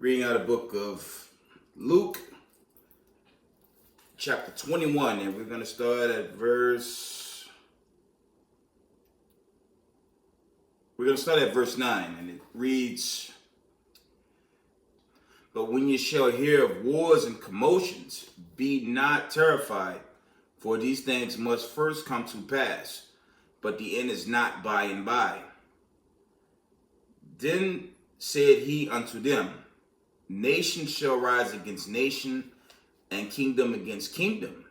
Reading out of the book of Luke, chapter 21, and we're going to start at verse 9, and it reads, "But when you shall hear of wars and commotions, be not terrified, for these things must first come to pass, but the end is not by and by. Then said he unto them, Nation shall rise against nation, and kingdom against kingdom."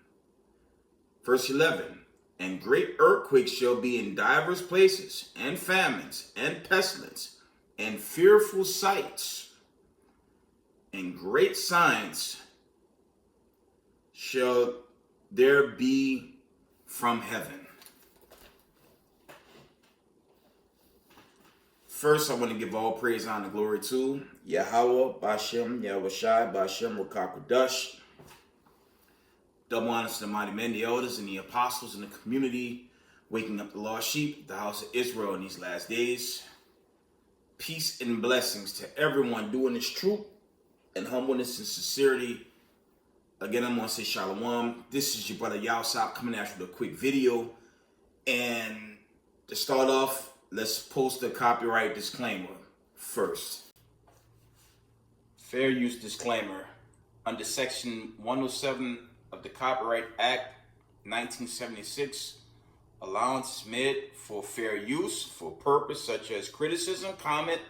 Verse 11, "And great earthquakes shall be in divers places, and famines, and pestilence, and fearful sights, and great signs shall there be from heaven." First, I want to give all praise, honor, and glory to Yahweh, Bashem, Yahushai, Bashem, Rakakudash. Double honors to the mighty men, the elders, and the apostles in the community, waking up the lost sheep, the house of Israel in these last days. Peace and blessings to everyone doing this truth and humbleness and sincerity. Again, I'm going to say Shalom. This is your brother Yahusap coming at you with a quick video. And to start off, let's post a copyright disclaimer first. Fair use disclaimer. Under section 107 of the Copyright Act 1976, allowance is made for fair use for purpose such as criticism, comment,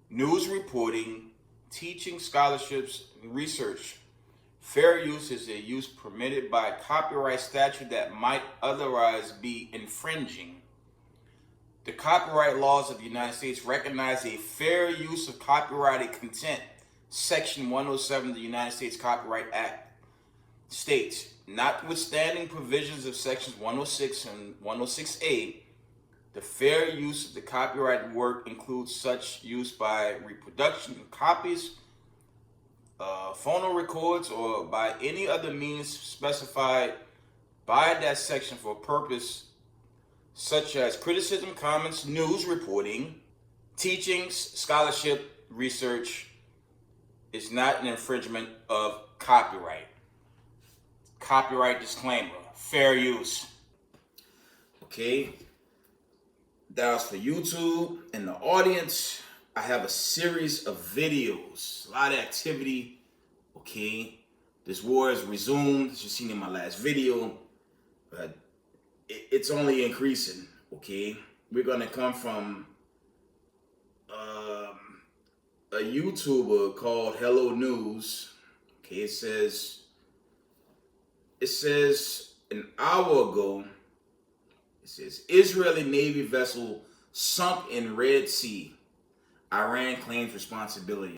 news reporting, teaching, scholarships, and research. Fair use is a use permitted by a copyright statute that might otherwise be infringing. The copyright laws of the United States recognize a fair use of copyrighted content. Section 107 of the United States Copyright Act states, notwithstanding provisions of sections 106 and 106A, the fair use of the copyrighted work includes such use by reproduction of copies, phono records, or by any other means specified by that section for a purpose such as criticism, comments, news reporting, teachings, scholarship, research, is not an infringement of copyright. Copyright disclaimer, fair use. Okay, that was for YouTube. In the audience, I have a series of videos, a lot of activity. Okay, this war has resumed, as you've seen in my last video. It's only increasing. Okay, we're gonna come from a YouTuber called Hello News. Okay, it says an hour ago, it says Israeli Navy vessel sunk in Red Sea. Iran claims responsibility.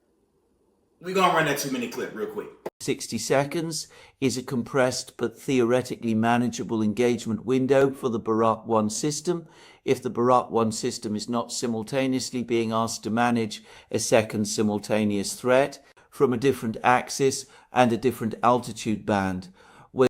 We're gonna run that 2-minute clip real quick. 60 seconds is a compressed but theoretically manageable engagement window for the Barak 1 system if the Barak 1 system is not simultaneously being asked to manage a second simultaneous threat from a different axis and a different altitude band.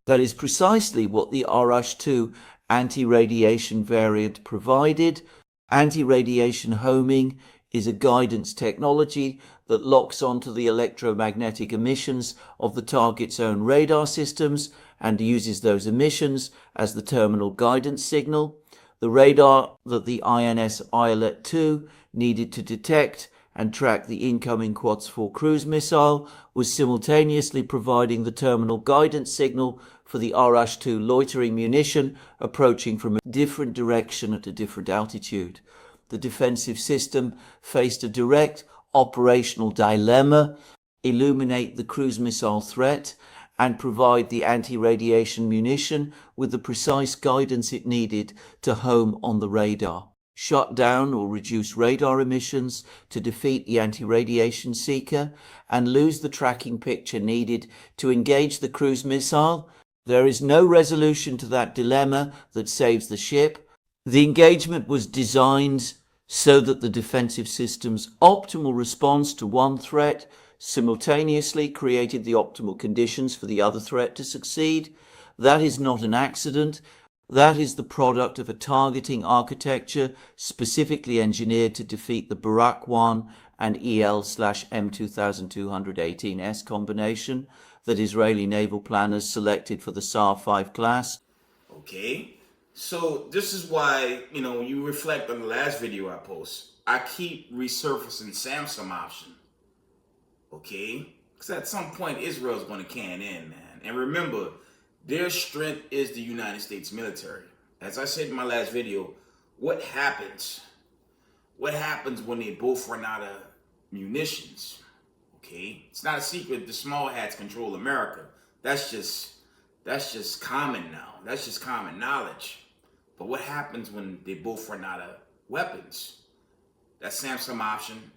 That is precisely what the Arash-2 anti-radiation variant provided. Anti-radiation homing is a guidance technology that locks onto the electromagnetic emissions of the target's own radar systems and uses those emissions as the terminal guidance signal. The radar that the INS Iolet-2 needed to detect and track the incoming Quds 4 cruise missile was simultaneously providing the terminal guidance signal for the Arash-2 loitering munition approaching from a different direction at a different altitude. The defensive system faced a direct operational dilemma: illuminate the cruise missile threat and provide the anti-radiation munition with the precise guidance it needed to home on the radar. Shut down or reduce radar emissions to defeat the anti-radiation seeker and lose the tracking picture needed to engage the cruise missile. There is no resolution to that dilemma that saves the ship. The engagement was designed so that the defensive system's optimal response to one threat simultaneously created the optimal conditions for the other threat to succeed. That is not an accident. That is the product of a targeting architecture specifically engineered to defeat the Barak 1 and EL/M2218S combination that Israeli naval planners selected for the SAR 5 class. Okay, so this is why, you reflect on the last video I post. I keep resurfacing Samsung option. Okay, because at some point Israel's going to can in, man. And remember, their strength is the United States military. As I said in my last video, what happens? What happens when they both run out of munitions? Okay, it's not a secret the small hats control America. That's just common now. That's just common knowledge. But what happens when they both run out of weapons? That's Samsung option.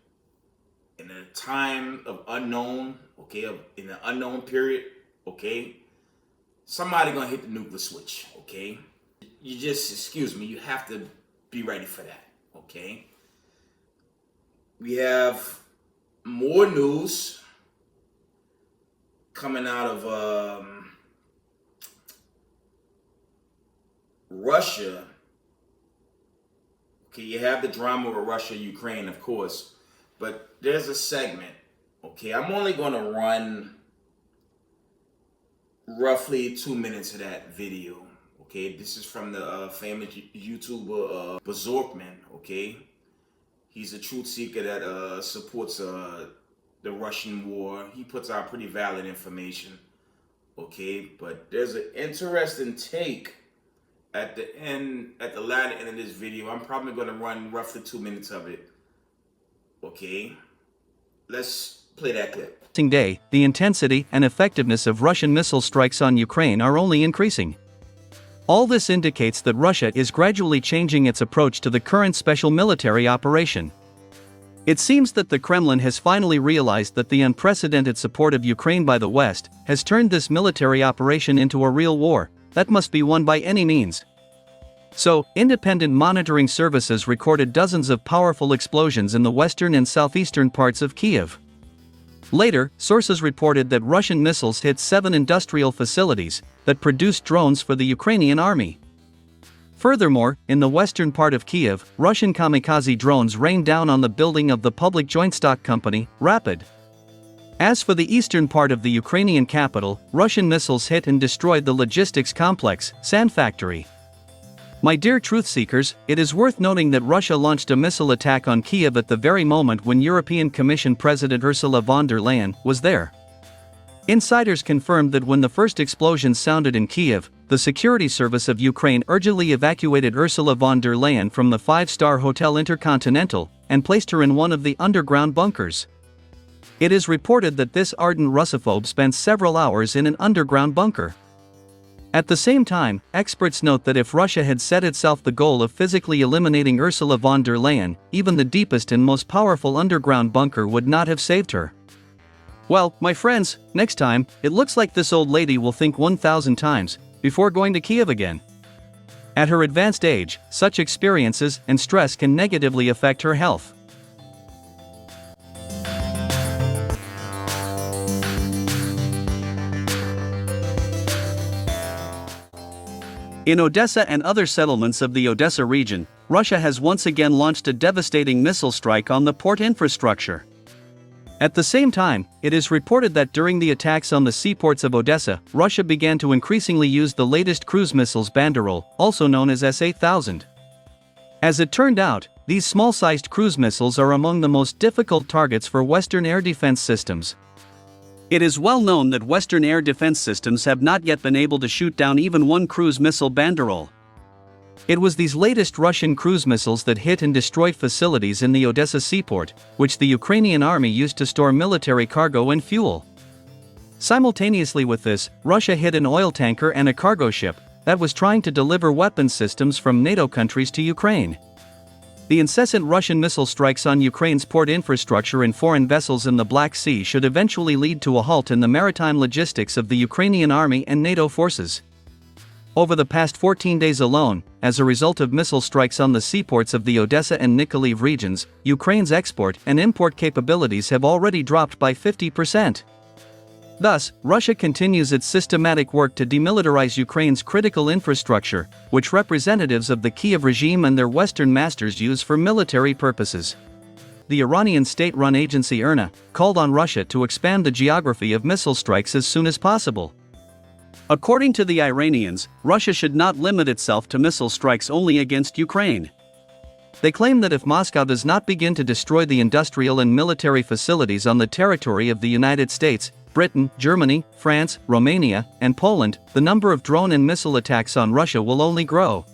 In a time of unknown, okay, in an unknown period, okay, somebody gonna hit the nuclear switch, okay? You have to be ready for that, okay? We have more news coming out of Russia. Okay, you have the drama with Russia, Ukraine, of course, but there's a segment, okay? I'm only gonna run roughly 2 minutes of that video, okay? This is from the famous YouTuber Bazorkman, okay? He's a truth seeker that supports the Russian war. He puts out pretty valid information, okay? But there's an interesting take at the latter end of this video. I'm probably going to run roughly 2 minutes of it, okay? Let's play that clip. Day, the intensity and effectiveness of Russian missile strikes on Ukraine are only increasing. All this indicates that Russia is gradually changing its approach to the current special military operation. It seems that the Kremlin has finally realized that the unprecedented support of Ukraine by the West has turned this military operation into a real war that must be won by any means. So, independent monitoring services recorded dozens of powerful explosions in the western and southeastern parts of Kyiv. Later, sources reported that Russian missiles hit 7 industrial facilities that produced drones for the Ukrainian army. Furthermore, in the western part of Kyiv, Russian kamikaze drones rained down on the building of the public joint stock company, Rapid. As for the eastern part of the Ukrainian capital, Russian missiles hit and destroyed the logistics complex, Sand Factory. My dear truth seekers, it is worth noting that Russia launched a missile attack on Kyiv at the very moment when European Commission President Ursula von der Leyen was there. Insiders confirmed that when the first explosions sounded in Kyiv, the security service of Ukraine urgently evacuated Ursula von der Leyen from the 5-star Hotel Intercontinental and placed her in one of the underground bunkers. It is reported that this ardent Russophobe spent several hours in an underground bunker. At the same time, experts note that if Russia had set itself the goal of physically eliminating Ursula von der Leyen, even the deepest and most powerful underground bunker would not have saved her. Well, my friends, next time, it looks like this old lady will think 1,000 times before going to Kyiv again. At her advanced age, such experiences and stress can negatively affect her health. In Odessa and other settlements of the Odessa region, Russia has once again launched a devastating missile strike on the port infrastructure. At the same time, it is reported that during the attacks on the seaports of Odessa, Russia began to increasingly use the latest cruise missiles Banderaol, also known as S-8000. As it turned out, these small-sized cruise missiles are among the most difficult targets for Western air defense systems. It is well known that Western air defense systems have not yet been able to shoot down even one cruise missile Banderaol. It was these latest Russian cruise missiles that hit and destroyed facilities in the Odessa seaport, which the Ukrainian army used to store military cargo and fuel. Simultaneously with this, Russia hit an oil tanker and a cargo ship that was trying to deliver weapons systems from NATO countries to Ukraine. The incessant Russian missile strikes on Ukraine's port infrastructure and foreign vessels in the Black Sea should eventually lead to a halt in the maritime logistics of the Ukrainian army and NATO forces. Over the past 14 days alone, as a result of missile strikes on the seaports of the Odessa and Nikolaev regions, Ukraine's export and import capabilities have already dropped by 50%. Thus, Russia continues its systematic work to demilitarize Ukraine's critical infrastructure, which representatives of the Kiev regime and their Western masters use for military purposes. The Iranian state-run agency IRNA called on Russia to expand the geography of missile strikes as soon as possible. According to the Iranians, Russia should not limit itself to missile strikes only against Ukraine. They claim that if Moscow does not begin to destroy the industrial and military facilities on the territory of the United States, Britain, Germany, France, Romania, and Poland, the number of drone and missile attacks on Russia will only grow.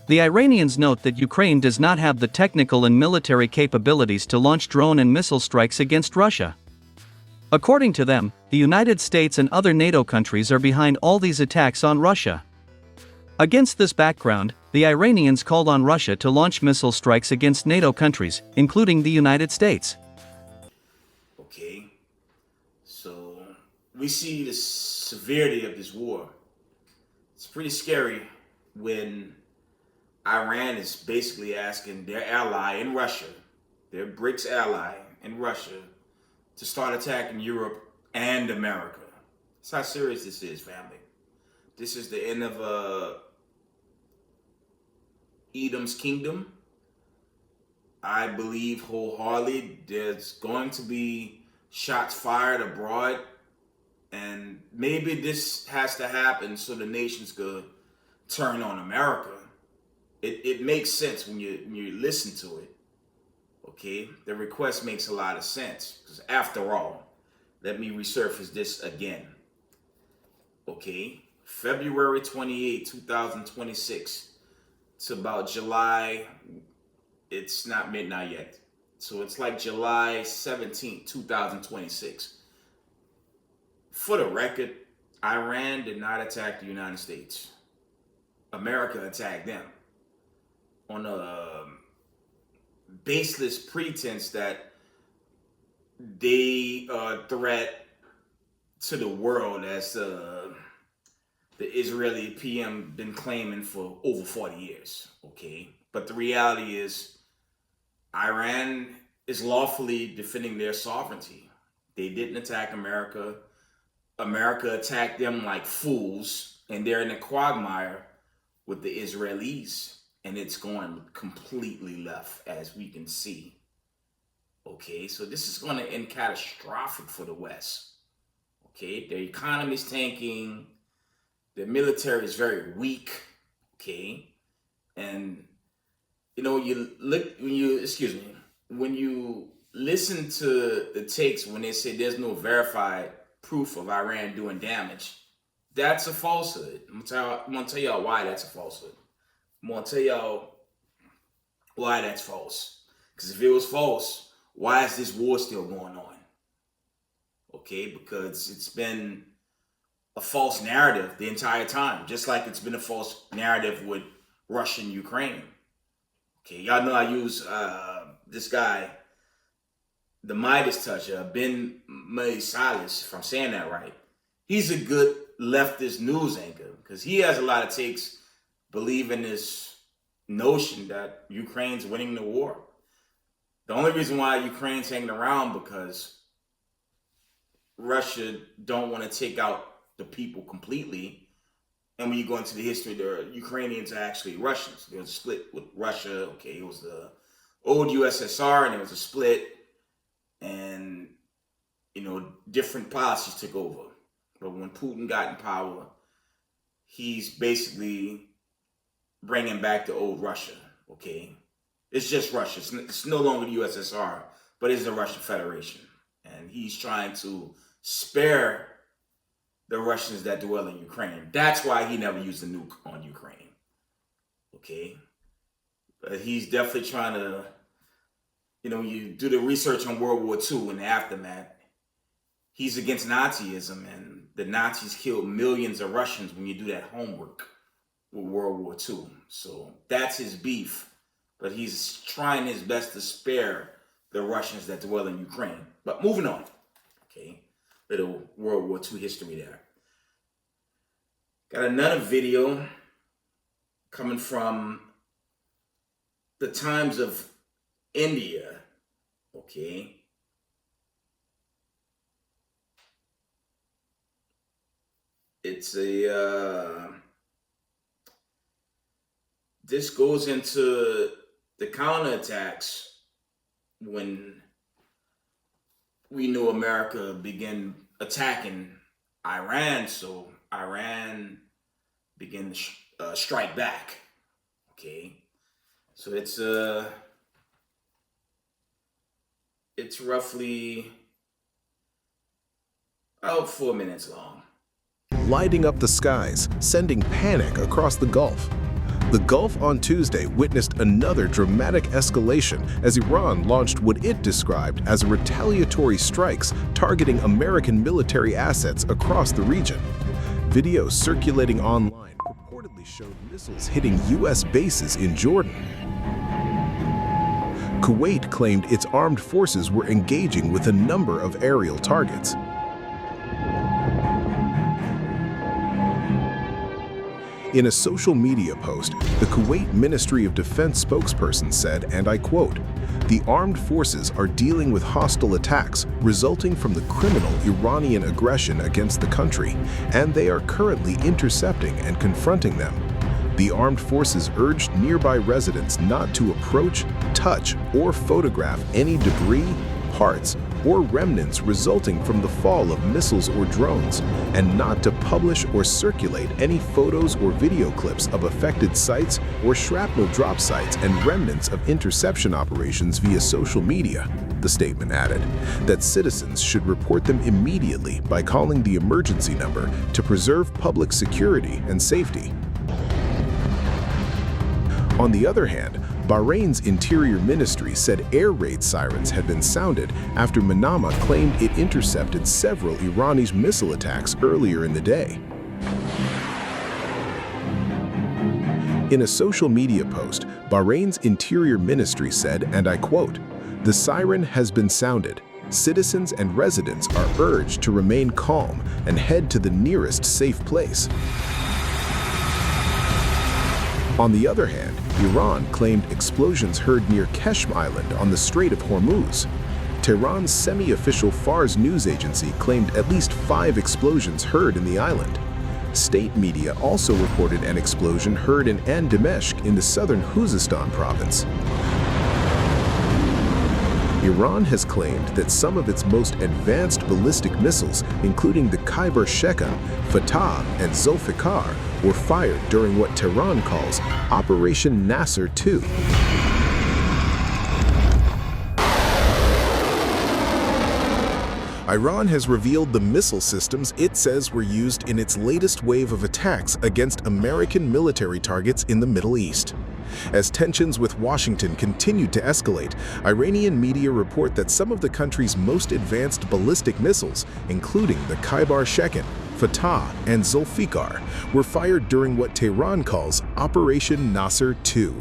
The Iranians note that Ukraine does not have the technical and military capabilities to launch drone and missile strikes against Russia. According to them, the United States and other NATO countries are behind all these attacks on Russia. Against this background, the Iranians called on Russia to launch missile strikes against NATO countries, including the United States. Okay, so we see the severity of this war. It's pretty scary when Iran is basically asking their ally in Russia, their BRICS ally in Russia, to start attacking Europe and America. That's how serious this is, family. This is the end of EDOM's kingdom. I believe wholeheartedly there's going to be shots fired abroad, and maybe this has to happen so the nations could turn on America. It makes sense when you listen to it. Okay, the request makes a lot of sense, because after all, let me resurface this again. Okay, February 28, 2026. It's about July, it's not midnight yet. So it's like July 17, 2026. For the record, Iran did not attack the United States. America attacked them on a baseless pretense that they are a threat to the world, as the Israeli PM been claiming for over 40 years, okay? But the reality is Iran is lawfully defending their sovereignty. They didn't attack America. America attacked them like fools, and they're in a quagmire with the Israelis, and it's going completely left, as we can see. Okay, so this is going to end catastrophic for the West. Okay, their economy is tanking. The military is very weak, okay? And, you know, when you listen to the takes when they say there's no verified proof of Iran doing damage, that's a falsehood. I'm gonna tell y'all why that's a falsehood. I'm gonna tell y'all why that's false. Because if it was false, why is this war still going on? Okay, because it's been a false narrative the entire time, just like it's been a false narrative with Russia and Ukraine. Okay, y'all know I use this guy, the Midas toucher, Ben Salis, if I'm saying that right. He's a good leftist news anchor because he has a lot of takes believing this notion that Ukraine's winning the war. The only reason why Ukraine's hanging around because Russia don't want to take out the people completely. And when you go into the history, the Ukrainians are actually Russians. There was a split with Russia. Okay, it was the old USSR, and there was a split, and you know, different policies took over. But when Putin got in power, he's basically bringing back the old Russia. Okay, it's just Russia. It's no longer the USSR, but it's the Russian Federation, and he's trying to spare the Russians that dwell in Ukraine. That's why he never used a nuke on Ukraine. Okay? But he's definitely trying to, you know, you do the research on World War II and the aftermath. He's against Nazism, and the Nazis killed millions of Russians when you do that homework with World War II. So that's his beef. But he's trying his best to spare the Russians that dwell in Ukraine. But moving on. Okay? Little World War II history there. Got another video coming from the Times of India. Okay. it's a this goes into the counterattacks when we knew America began attacking Iran, so Iran began to strike back. Okay, so it's roughly about 4 minutes long. Lighting up the skies, sending panic across the Gulf. The Gulf on Tuesday witnessed another dramatic escalation as Iran launched what it described as retaliatory strikes targeting American military assets across the region. Videos circulating online reportedly showed missiles hitting U.S. bases in Jordan. Kuwait claimed its armed forces were engaging with a number of aerial targets. In a social media post, the Kuwait Ministry of Defense spokesperson said, and I quote, "The armed forces are dealing with hostile attacks resulting from the criminal Iranian aggression against the country, and they are currently intercepting and confronting them. The armed forces urged nearby residents not to approach, touch, or photograph any debris, parts, or remnants resulting from the fall of missiles or drones, and not to publish or circulate any photos or video clips of affected sites or shrapnel drop sites and remnants of interception operations via social media." The statement added that citizens should report them immediately by calling the emergency number to preserve public security and safety. On the other hand, Bahrain's Interior Ministry said air raid sirens had been sounded after Manama claimed it intercepted several Iranian missile attacks earlier in the day. In a social media post, Bahrain's Interior Ministry said, and I quote, "The siren has been sounded. Citizens and residents are urged to remain calm and head to the nearest safe place." On the other hand, Iran claimed explosions heard near Keshm Island on the Strait of Hormuz. Tehran's semi-official Fars news agency claimed at least 5 explosions heard in the island. State media also reported an explosion heard in An Dimeshq in the southern Khuzestan province. Iran has claimed that some of its most advanced ballistic missiles, including the Khyber Shekan, Fatah, and Zulfikar, were fired during what Tehran calls Operation Nasser II. Iran has revealed the missile systems it says were used in its latest wave of attacks against American military targets in the Middle East. As tensions with Washington continued to escalate, Iranian media report that some of the country's most advanced ballistic missiles, including the Khyber Shekan, Fatah, and Zulfikar, were fired during what Tehran calls Operation Nasser II.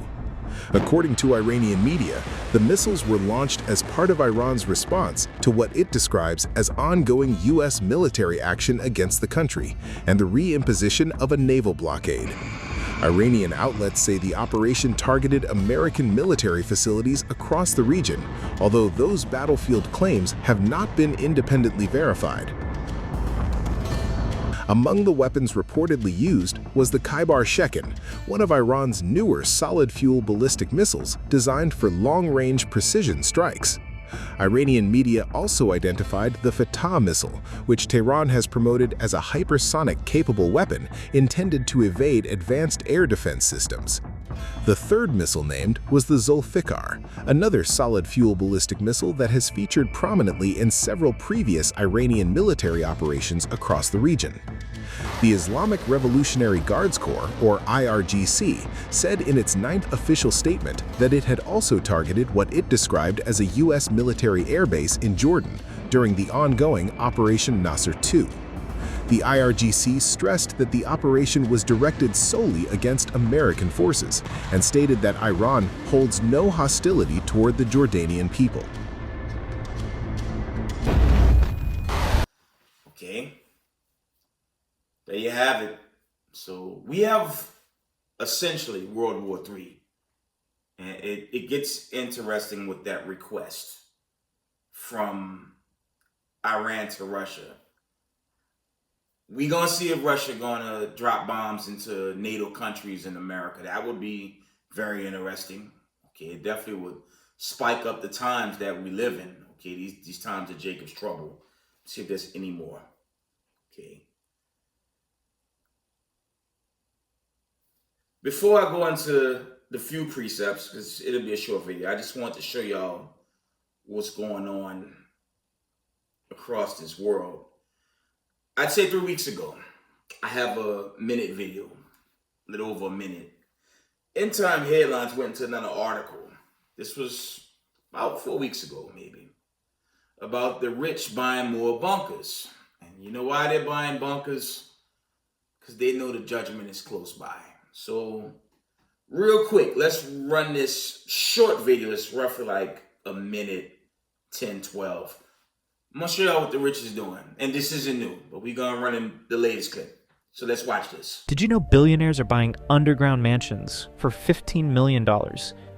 According to Iranian media, the missiles were launched as part of Iran's response to what it describes as ongoing U.S. military action against the country and the re-imposition of a naval blockade. Iranian outlets say the operation targeted American military facilities across the region, although those battlefield claims have not been independently verified. Among the weapons reportedly used was the Khyber Shekan, one of Iran's newer solid-fuel ballistic missiles designed for long-range precision strikes. Iranian media also identified the Fatah missile, which Tehran has promoted as a hypersonic-capable weapon intended to evade advanced air defense systems. The third missile named was the Zulfikar, another solid-fuel ballistic missile that has featured prominently in several previous Iranian military operations across the region. The Islamic Revolutionary Guards Corps, or IRGC, said in its 9th official statement that it had also targeted what it described as a U.S. military airbase in Jordan during the ongoing Operation Nasser II. The IRGC stressed that the operation was directed solely against American forces and stated that Iran holds no hostility toward the Jordanian people. Okay. There you have it. So we have essentially World War III. And it gets interesting with that request from Iran to Russia. We gonna see if Russia gonna drop bombs into NATO countries in America. That would be very interesting. Okay, it definitely would spike up the times that we live in. Okay, these times of Jacob's trouble. See if there's any more. Okay. Before I go into the few precepts, because it'll be a short video, I just want to show y'all what's going on across this world. I'd say 3 weeks ago, I have a minute video, a little over a minute. End Time Headlines went into another article. This was about 4 weeks ago, maybe, about the rich buying more bunkers. And you know why they're buying bunkers? Because they know the judgment is close by. So, real quick, let's run this short video. It's roughly like a minute, 10, 12. I'm going to show y'all what the rich is doing. And this isn't new, but we're going to run in the latest clip. So let's watch this. Did you know billionaires are buying underground mansions for $15 million?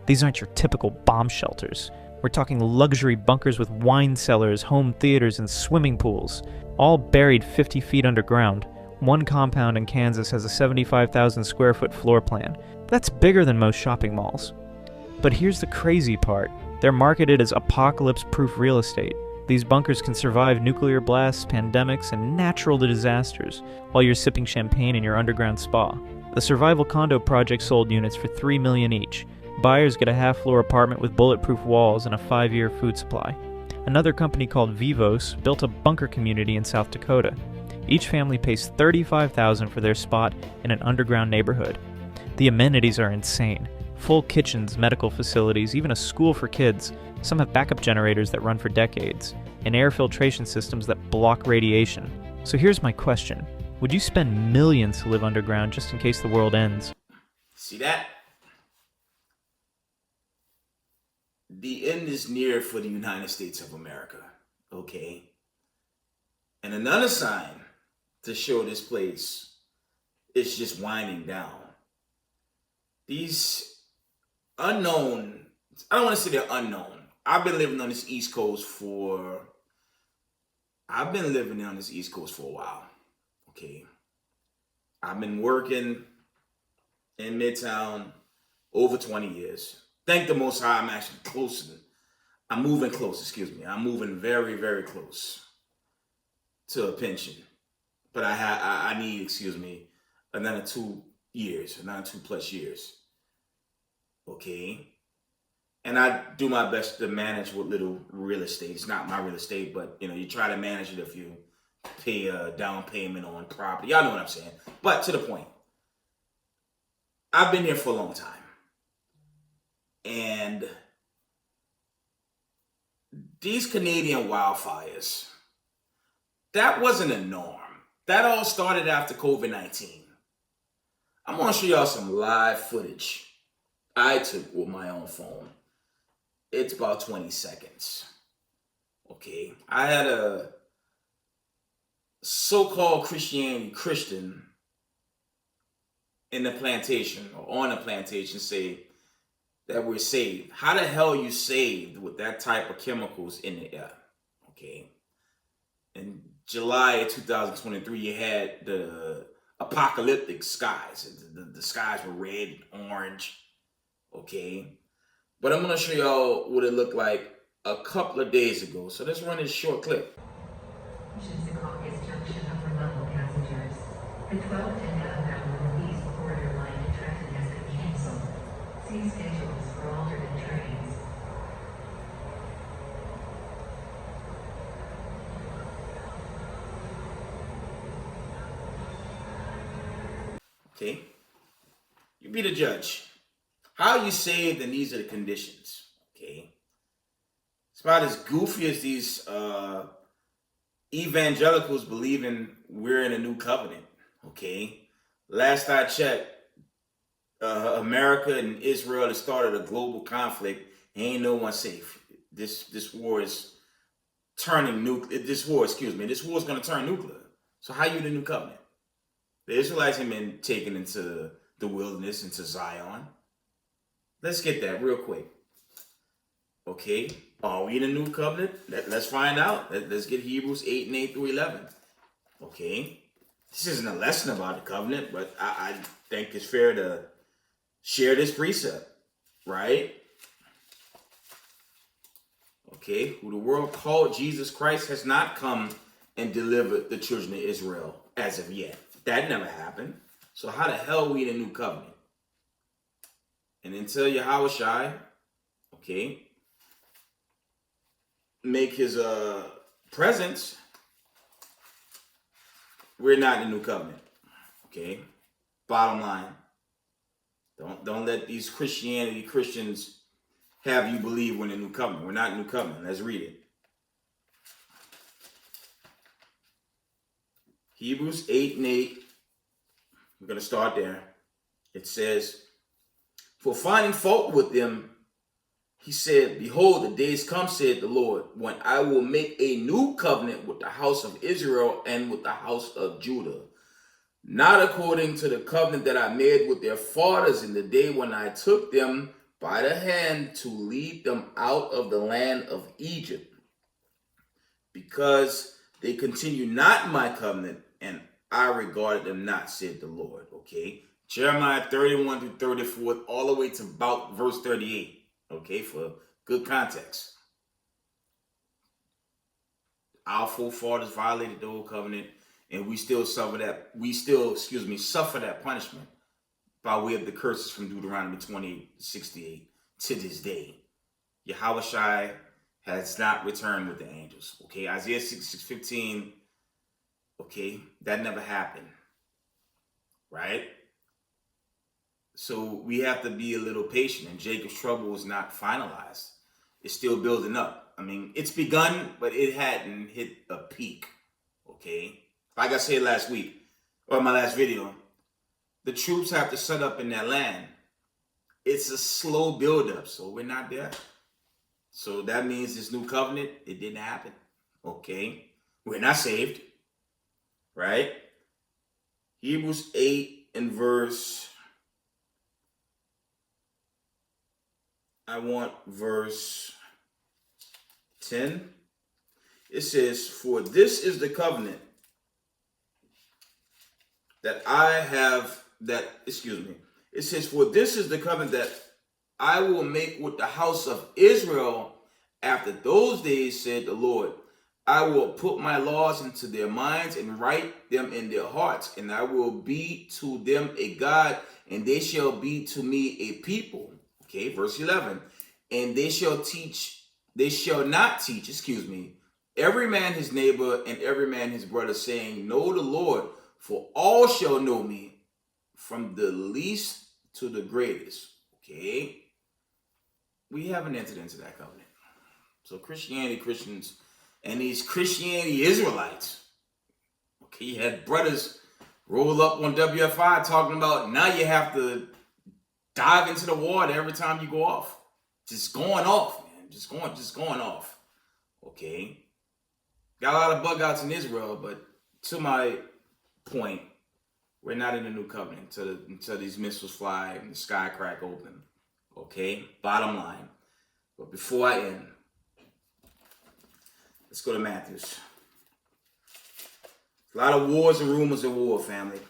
These aren't your typical bomb shelters. We're talking luxury bunkers with wine cellars, home theaters, and swimming pools, all buried 50 feet underground. One compound in Kansas has a 75,000 square foot floor plan. That's bigger than most shopping malls. But here's the crazy part. They're marketed as apocalypse-proof real estate. These bunkers can survive nuclear blasts, pandemics, and natural disasters while you're sipping champagne in your underground spa. The Survival Condo Project sold units for $3 million each. Buyers get a half-floor apartment with bulletproof walls and a 5-year food supply. Another company called Vivos built a bunker community in South Dakota. Each family pays $35,000 for their spot in an underground neighborhood. The amenities are insane. Full kitchens, medical facilities, even a school for kids. Some have backup generators that run for decades, and air filtration systems that block radiation. So here's my question. Would you spend millions to live underground just in case the world ends? See that? The end is near for the United States of America. Okay? And another sign to show this place is just winding down. These unknown, I don't want to say they're unknown. I've been living on this East Coast for a while. Okay. I've been working in Midtown over 20 years. Thank the Most High, I'm actually closer. I'm moving very, very close to a pension. But I need, another 2 plus years. Okay. And I do my best to manage with little real estate. It's not my real estate, but you try to manage it if you pay a down payment on property. Y'all know what I'm saying. But to the point, I've been here for a long time. And these Canadian wildfires, that wasn't a norm. That all started after COVID-19. I'm going to show y'all some live footage I took with my own phone. It's about 20 seconds. Okay. I had a so-called Christian in the plantation or on the plantation say that we're saved. How the hell you saved with that type of chemicals in the air? Okay. In July of 2023, you had the apocalyptic skies. The skies were red, orange. Okay. But I'm going to show y'all what it looked like a couple of days ago. So let's run this short clip. Junction upper level passengers. The 12-10-hour northeast corridor line to Trenton has been canceled. See schedules for alternate trains. Okay. You be the judge. How you saved, and these are the conditions. Okay. It's about as goofy as these evangelicals believing we're in a new covenant. Okay. Last I checked, America and Israel has started a global conflict. Ain't no one safe. This war is turning nuclear. This war is going to turn nuclear. So how you the new covenant? The Israelites have been taken into the wilderness, into Zion. Let's get that real quick. Okay. Are we in a new covenant? Let's find out. Let's get Hebrews 8 and 8 through 11. Okay. This isn't a lesson about the covenant, but I think it's fair to share this precept, right? Okay, who the world called Jesus Christ has not come and delivered the children of Israel as of yet. That never happened. So how the hell are we in a new covenant? And until Yahushua, okay, make his presence, we're not in the new covenant. Okay? Bottom line. Don't let these Christians have you believe we're in the new covenant. We're not in the new covenant. Let's read it. Hebrews 8:8. We're going to start there. It says, for finding fault with them, he said, behold, the days come, said the Lord, when I will make a new covenant with the house of Israel and with the house of Judah, not according to the covenant that I made with their fathers in the day when I took them by the hand to lead them out of the land of Egypt, because they continue not in my covenant, and I regarded them not, said the Lord. Okay, Jeremiah 31 to 34, all the way to about verse 38. Okay, for good context. Our forefathers violated the old covenant, and we still suffer that. Suffer that punishment by way of the curses from Deuteronomy 28:68 to this day. Yahushua has not returned with the angels. Okay, Isaiah 6:15. Okay, that never happened. Right? So we have to be a little patient, and Jacob's trouble is not finalized. It's still building up. I mean, it's begun, but it hadn't hit a peak. Okay? Like I said last week, or my last video, the troops have to set up in that land. It's a slow buildup, so we're not there. So that means this new covenant, it didn't happen. Okay? We're not saved. Right? Hebrews 8 and verse... I want verse 10. It says, for this is the covenant that it says, for this is the covenant that I will make with the house of Israel after those days, said the Lord. I will put my laws into their minds and write them in their hearts, and I will be to them a God, and they shall be to me a people. Okay, verse 11. And they shall not teach, every man his neighbor and every man his brother, saying, know the Lord, for all shall know me, from the least to the greatest. Okay? We haven't entered into that covenant. So Christians, and these Christianity Israelites, okay, you had brothers roll up on WFI talking about now you have to dive into the water every time you go off. Just going off, man. Just going off. Okay. Got a lot of bug outs in Israel, but to my point, we're not in the new covenant until these missiles fly and the sky crack open. Okay. Bottom line. But before I end, let's go to Matthew's. A lot of wars and rumors of war, family.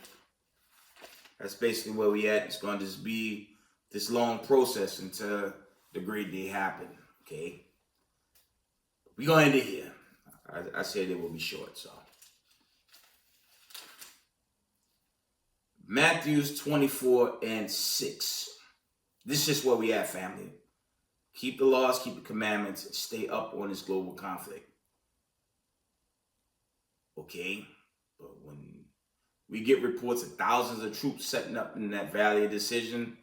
That's basically where we at. It's going to just be this long process until the great day happened. Okay? We're going to end it here. I said it will be short, so. Matthew's 24:6. This is just where we at, family. Keep the laws, keep the commandments, and stay up on this global conflict. Okay? But when we get reports of thousands of troops setting up in that Valley of Decision,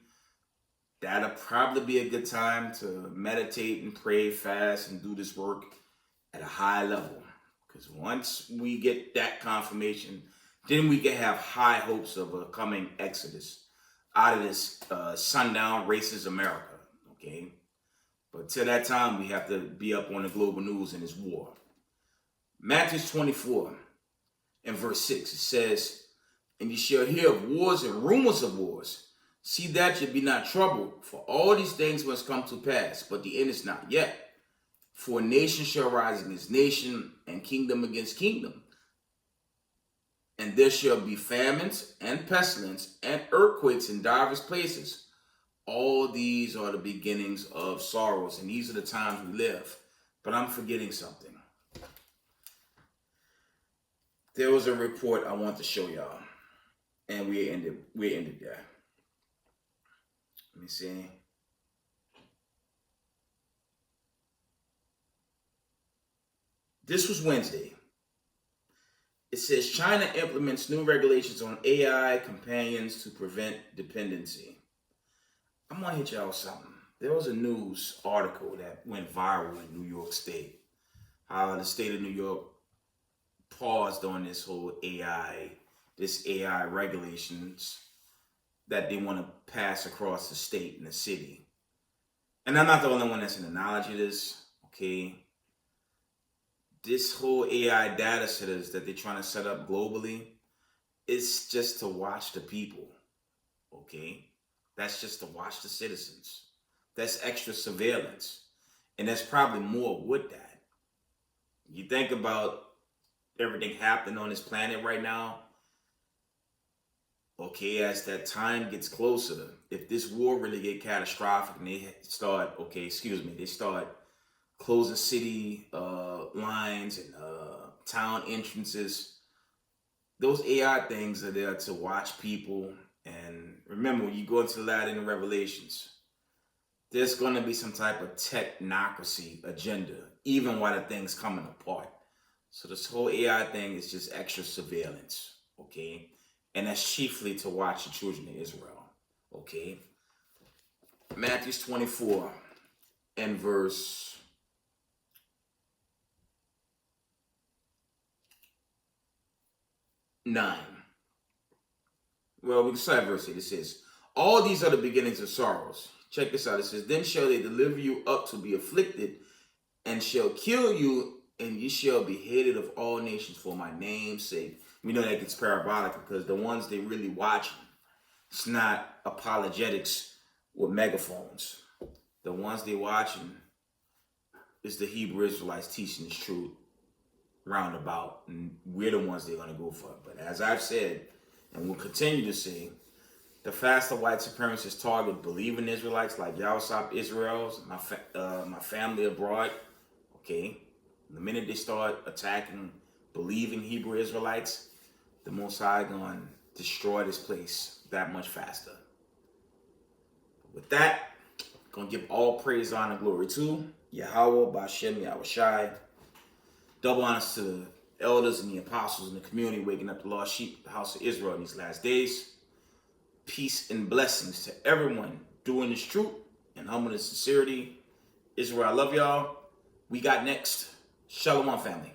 that'll probably be a good time to meditate and pray, fast, and do this work at a high level. Because once we get that confirmation, then we can have high hopes of a coming exodus out of this sundown racist America. Okay? But till that time, we have to be up on the global news in this war. Matthew 24 and verse 6, it says, and you shall hear of wars and rumors of wars. See that you be not troubled, for all these things must come to pass, but the end is not yet. For nation shall rise against nation, and kingdom against kingdom. And there shall be famines and pestilence and earthquakes in divers places. All these are the beginnings of sorrows, and these are the times we live. But I'm forgetting something. There was a report I want to show y'all, and we ended there. Let me see. This was Wednesday. It says China implements new regulations on AI companions to prevent dependency. I'm gonna hit y'all with something. There was a news article that went viral in New York State. How the state of New York paused on this whole AI regulations that they want to pass across the state and the city. And I'm not the only one that's in the knowledge of this, okay? This whole AI data centers that they're trying to set up globally, it's just to watch the people, okay? That's just to watch the citizens. That's extra surveillance. And there's probably more with that. You think about everything happening on this planet right now, okay, as that time gets closer, if this war really get catastrophic and they start closing city lines and town entrances, those AI things are there to watch people. And remember, when you go into the latter in the Revelations, there's going to be some type of technocracy agenda, even while the thing's coming apart. So this whole AI thing is just extra surveillance, okay? And that's chiefly to watch the children of Israel, okay? Matthew 24 and verse 9. Well, we can start at verse 8. It says, all these are the beginnings of sorrows. Check this out. It says, then shall they deliver you up to be afflicted, and shall kill you, and ye shall be hated of all nations for my name's sake. We know that gets parabolic because the ones they really watching, it's not apologetics with megaphones. The ones they watching is the Hebrew Israelites teaching this truth roundabout, and we're the ones they're going to go for. But as I've said, and will continue to say, the faster white supremacists target believing Israelites like Yahusop Israel's, my family abroad, okay? The minute they start attacking believing Hebrew Israelites, the Most High going to destroy this place that much faster. With that, going to give all praise, honor, glory to Yahweh, Bashem, Yahushai. Double honors to the elders and the apostles in the community waking up the lost sheep of the house of Israel in these last days. Peace and blessings to everyone doing this truth and humble and sincerity. Israel, I love y'all. We got next. Shalom, family.